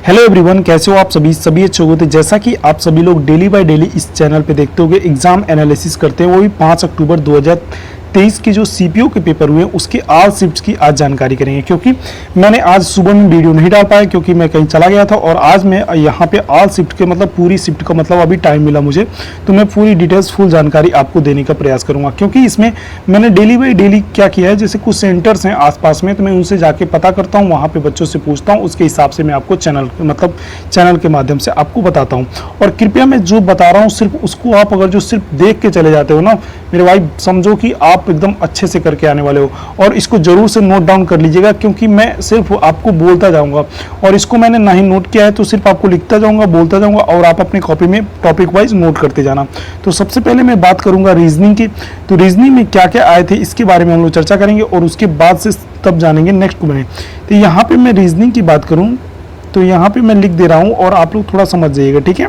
Hello everyone, कैसे हो आप सभी अच्छे हो। तो जैसा कि आप सभी लोग डेली बाय डेली इस चैनल पे देखते होंगे, एग्जाम एनालिसिस करते हैं, वो भी 5 अक्टूबर 2023 के जो सीपीओ के पेपर हुए उसके आज शिफ्ट की आज जानकारी करेंगे। क्योंकि मैंने आज सुबह में वीडियो नहीं डाल पाया क्योंकि मैं कहीं चला गया था, और आज मैं यहाँ पे आज शिफ्ट के मतलब पूरी शिफ्ट का मतलब अभी टाइम मिला मुझे, तो मैं पूरी डिटेल्स फुल जानकारी आपको देने का प्रयास करूँगा। क्योंकि इसमें मैंने डेली बाई डेली क्या किया है, जैसे कुछ सेंटर्स हैं आसपास में, तो मैं उनसे जाके पता करता हूँ, वहाँ पे बच्चों से पूछता हूँ, उसके हिसाब से मैं आपको चैनल के माध्यम से आपको बताता हूँ। और कृपया मैं जो बता रहा हूँ सिर्फ उसको आप अगर जो सिर्फ देख के चले जाते हो ना मेरे भाई, समझो कि आप एकदम अच्छे से करके आने वाले हो। और इसको जरूर से नोट डाउन कर लीजिएगा, क्योंकि मैं सिर्फ आपको बोलता जाऊंगा, और इसको मैंने ना ही नोट किया है तो सिर्फ आपको लिखता जाऊंगा, बोलता जाऊंगा, और आप अपनी कॉपी में टॉपिक वाइज नोट करते जाना। तो सबसे पहले मैं बात करूंगा रीजनिंग की। तो रीजनिंग में क्या क्या आए थे इसके बारे में हम लोग चर्चा करेंगे, और उसके बाद से तब जानेंगे नेक्स्ट में। तो यहाँ पे मैं रीजनिंग की बात करूँ तो यहाँ पे मैं लिख दे रहा हूँ, और आप लोग थोड़ा समझ जाइएगा, ठीक है।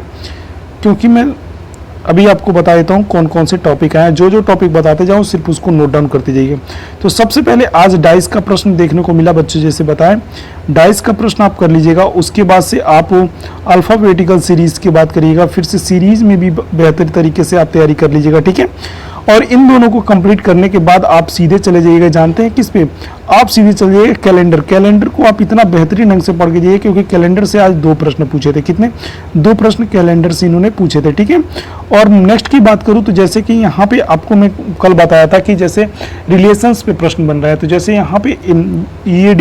क्योंकि मैं अभी आपको बता देता हूँ कौन कौन से टॉपिक आए हैं, जो टॉपिक बताते जाऊँ सिर्फ उसको नोट डाउन करते जाइए। तो सबसे पहले आज डाइस का प्रश्न देखने को मिला, बच्चे जैसे बताएं डाइस का प्रश्न आप कर लीजिएगा। उसके बाद से आप अल्फ़ाबेटिकल सीरीज़ की बात करिएगा, फिर से सीरीज़ में भी बेहतर तरीके से आप तैयारी कर लीजिएगा, ठीक है। और इन दोनों को कंप्लीट करने के बाद आप सीधे चले जाइएगा, जानते हैं किस पे, आप सीधे चले जाइए कैलेंडर को आप इतना बेहतरीन ढंग से पढ़ के जाइए, क्योंकि कैलेंडर से आज 2 प्रश्न पूछे थे। कितने? 2 प्रश्न कैलेंडर से इन्होंने पूछे थे, ठीक है। और नेक्स्ट की बात करूँ तो जैसे कि यहाँ पे आपको मैं कल बताया था कि जैसे रिलेशंस पे प्रश्न बन रहा है, तो जैसे यहाँ पे ए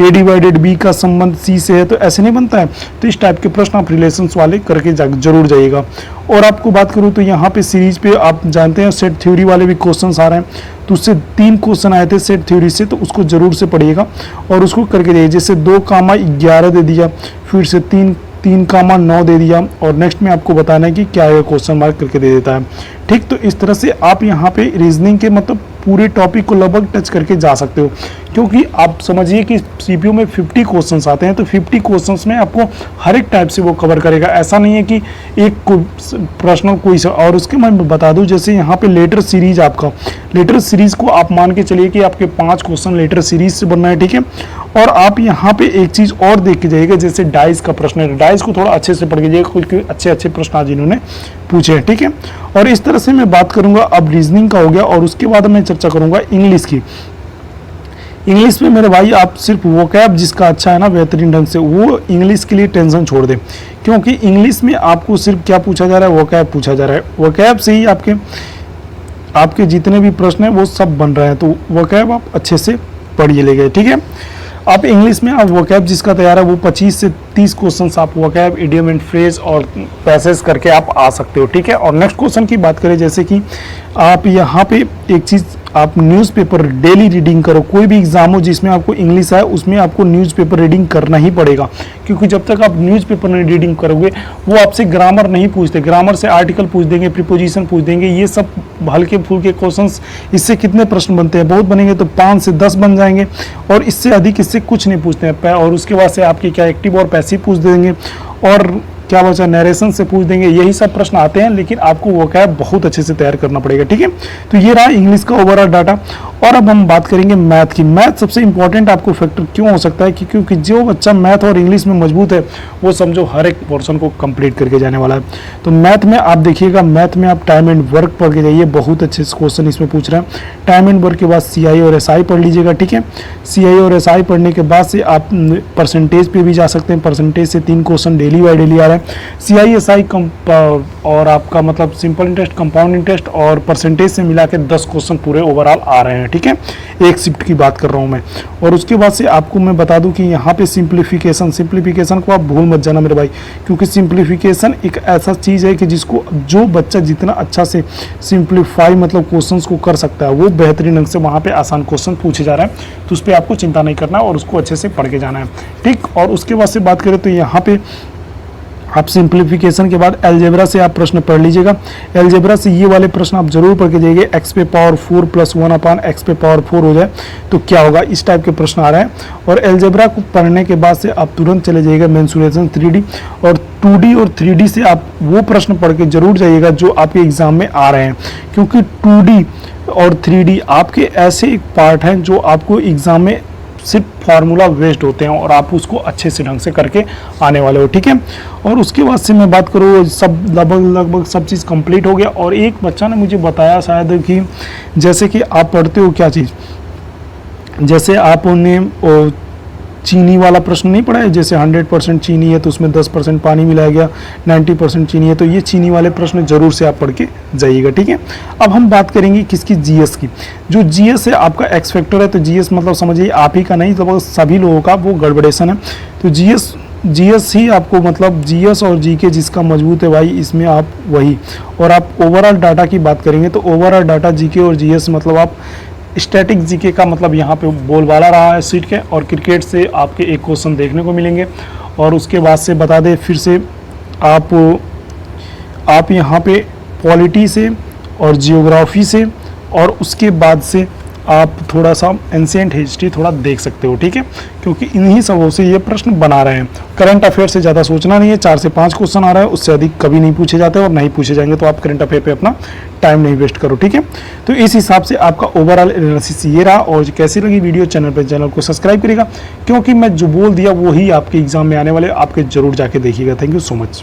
डिवाइडेड बी का संबंध सी से है, तो ऐसे नहीं बनता है। तो इस टाइप के प्रश्न आप रिलेशंस वाले करके जरूर जाइएगा। और आपको बात करूँ तो यहाँ पे सीरीज पे आप जानते हैं सेट थ्योरी वाले भी क्वेश्चंस आ रहे हैं, तो उससे 3 क्वेश्चन आए थे सेट थ्योरी से, तो उसको जरूर से पढ़िएगा और उसको करके जाइए। जैसे 2,11 दे दिया, फिर से 3,9 दे दिया, और नेक्स्ट में आपको बताना है कि क्या है, क्वेश्चन मार्क करके दे देता है, ठीक। तो इस तरह से आप यहाँ पे रीजनिंग के मतलब पूरे टॉपिक को लगभग टच करके जा सकते हो। क्योंकि आप समझिए कि सीपीयू में 50 क्वेश्चंस आते हैं, तो 50 क्वेश्चंस में आपको हर एक टाइप से वो कवर करेगा। ऐसा नहीं है कि एक प्रश्न कोई सा। और उसके मैं बता दूं, जैसे यहाँ पे लेटर सीरीज, आपका लेटर सीरीज को आप मान के चलिए कि आपके 5 क्वेश्चन लेटर सीरीज से बनना है, ठीक है। और आप यहाँ पे एक चीज और देख के जाइएगा, जैसे डाइस का प्रश्न है, डाइस को थोड़ा अच्छे से पढ़ के जाइएगा, क्योंकि अच्छे प्रश्न आज इन्होंने पूछे हैं, ठीक है। और इस तरह से मैं बात करूंगा, अब रीजनिंग का हो गया, और उसके बाद मैं चर्चा करूंगा इंग्लिश की। इंग्लिश में मेरे भाई आप सिर्फ वोकैब जिसका अच्छा है ना बेहतरीन ढंग से, वो इंग्लिश के लिए टेंशन छोड़ दें। क्योंकि इंग्लिश में आपको सिर्फ क्या पूछा जा रहा है, वोकैब पूछा जा रहा है। वोकैब से ही आपके जितने भी प्रश्न हैं वो सब बन रहे हैं, तो वोकैब आप अच्छे से पढ़िए ले गए, ठीक है। आप इंग्लिश में आप वोकैब जिसका तैयार है वो 25 से 30 क्वेश्चंस आप वोकैब, इडियम एंड फ्रेज और पैसेज करके आप आ सकते हो, ठीक है। और नेक्स्ट क्वेश्चन की बात करें, जैसे कि आप यहाँ पे एक चीज़, आप न्यूज़पेपर डेली रीडिंग करो। कोई भी एग्जाम हो जिसमें आपको इंग्लिश आए उसमें आपको न्यूज़पेपर रीडिंग करना ही पड़ेगा, क्योंकि जब तक आप न्यूज़पेपर नहीं रीडिंग करोगे वो आपसे ग्रामर नहीं पूछते। ग्रामर से आर्टिकल पूछ देंगे, प्रीपोजिशन पूछ देंगे, ये सब हल्के फुल्के क्वेश्चंस। इससे कितने प्रश्न बनते हैं? बहुत बनेंगे तो 5 से 10 बन जाएंगे, और इससे अधिक इससे कुछ नहीं पूछते हैं। और उसके बाद से आपकी क्या एक्टिव और पैसिव पूछ देंगे, और क्या बचा, नरेशन से पूछ देंगे। यही सब प्रश्न आते हैं, लेकिन आपको वोकैब बहुत अच्छे से तैयार करना पड़ेगा, ठीक है। तो ये रहा इंग्लिश का ओवरऑल डाटा। और अब हम बात करेंगे मैथ की। मैथ सबसे इंपॉर्टेंट आपको फैक्टर क्यों हो सकता है, क्योंकि जो बच्चा मैथ और इंग्लिश में मजबूत है वो समझो हर एक पोर्शन को कंप्लीट करके जाने वाला है। तो मैथ में आप देखिएगा, मैथ में आप टाइम एंड वर्क पढ़ के जाइए, बहुत अच्छे क्वेश्चन इसमें पूछ रहे हैं। टाइम एंड वर्क के बाद CI और SI पढ़ लीजिएगा, ठीक है। CI और SI पढ़ने के बाद से आप परसेंटेज पे भी जा सकते हैं। परसेंटेज से 3 क्वेश्चन डेली बाय डेली आ रहे हैं। CI SI और आपका मतलब सिंपल इंटरेस्ट, कंपाउंड इंटरेस्ट और परसेंटेज से मिला के 10 क्वेश्चन पूरे ओवरऑल आ रहे हैं, ठीक है। एक शिफ्ट की बात कर रहा हूं मैं। और उसके बाद से आपको मैं बता दूं कि यहाँ पे सिंप्लीफिकेशन को आप भूल मत जाना मेरे भाई, क्योंकि सिंप्लीफिकेशन एक ऐसा चीज़ है कि जिसको जो बच्चा जितना अच्छा से सिंप्लीफाई मतलब क्वेश्चंस को कर सकता है, वो बेहतरीन ढंग से वहाँ पे आसान क्वेश्चन पूछे जा रहे हैं। तो उस पर आपको चिंता नहीं करना और उसको अच्छे से पढ़ के जाना है, ठीक। और उसके बाद से बात करें तो यहाँ पे आप सिंप्लीफिकेशन के बाद अलजेब्रा से आप प्रश्न पढ़ लीजिएगा। अलजेब्रा से ये वाले प्रश्न आप जरूर पढ़ के जाइए। x पे पावर 4 + 1/x पे पावर 4 हो जाए तो क्या होगा, इस टाइप के प्रश्न आ रहे हैं। और अलजेब्रा को पढ़ने के बाद से आप तुरंत चले जाइएगा मेंसुरेशन 3D और 2D और 3D से आप वो प्रश्न पढ़ के जरूर जाइएगा जो आपके एग्जाम में आ रहे हैं, क्योंकि 2D और 3D आपके ऐसे एक पार्ट हैं जो आपको एग्जाम में सिर्फ फार्मूला वेस्ट होते हैं और आप उसको अच्छे से ढंग से करके आने वाले हो, ठीक है। और उसके बाद से मैं बात करूँ, सब लगभग सब चीज़ कंप्लीट हो गया। और एक बच्चा ने मुझे बताया शायद कि जैसे कि आप पढ़ते हो क्या चीज़, जैसे आपने चीनी वाला प्रश्न नहीं पढ़ा है, जैसे 100% चीनी है तो उसमें 10% पानी मिलाया गया, 90% चीनी है, तो ये चीनी वाले प्रश्न जरूर से आप पढ़ के जाइएगा, ठीक है। अब हम बात करेंगे किसकी, जीएस की। जो जीएस है आपका एक्स फैक्टर है, तो जीएस मतलब समझिए आप ही का नहीं, तो सभी लोगों का वो गड़बड़ेशन है। तो जीएस ही आपको, मतलब जीएस और जीके जिसका मजबूत है भाई, इसमें आप वही। और आप ओवरऑल डाटा की बात करेंगे तो ओवरऑल डाटा जीके और जीएस, मतलब आप स्टैटिक जीके का मतलब यहाँ पे बोलबाला रहा है सीट के, और क्रिकेट से आपके एक क्वेश्चन देखने को मिलेंगे। और उसके बाद से बता दें फिर से आप यहाँ पे पॉलिटी से और जियोग्राफी से, और उसके बाद से आप थोड़ा सा एंशिएंट हिस्ट्री थोड़ा देख सकते हो, ठीक है, क्योंकि इन्हीं सबों से ये प्रश्न बना रहे हैं। करंट अफेयर से ज़्यादा सोचना नहीं है, 4 से 5 क्वेश्चन आ रहा है, उससे अधिक कभी नहीं पूछे जाते और नहीं पूछे जाएंगे, तो आप करंट अफेयर पे अपना टाइम नहीं वेस्ट करो, ठीक है। तो इस हिसाब से आपका ओवरऑल एनालिसिस ये रहा। और कैसी लगी वीडियो, चैनल को सब्सक्राइब करिएगा, क्योंकि मैं जो बोल दिया वही आपके एग्जाम में आने वाले, आपके जरूर जाके देखिएगा। Thank you so much.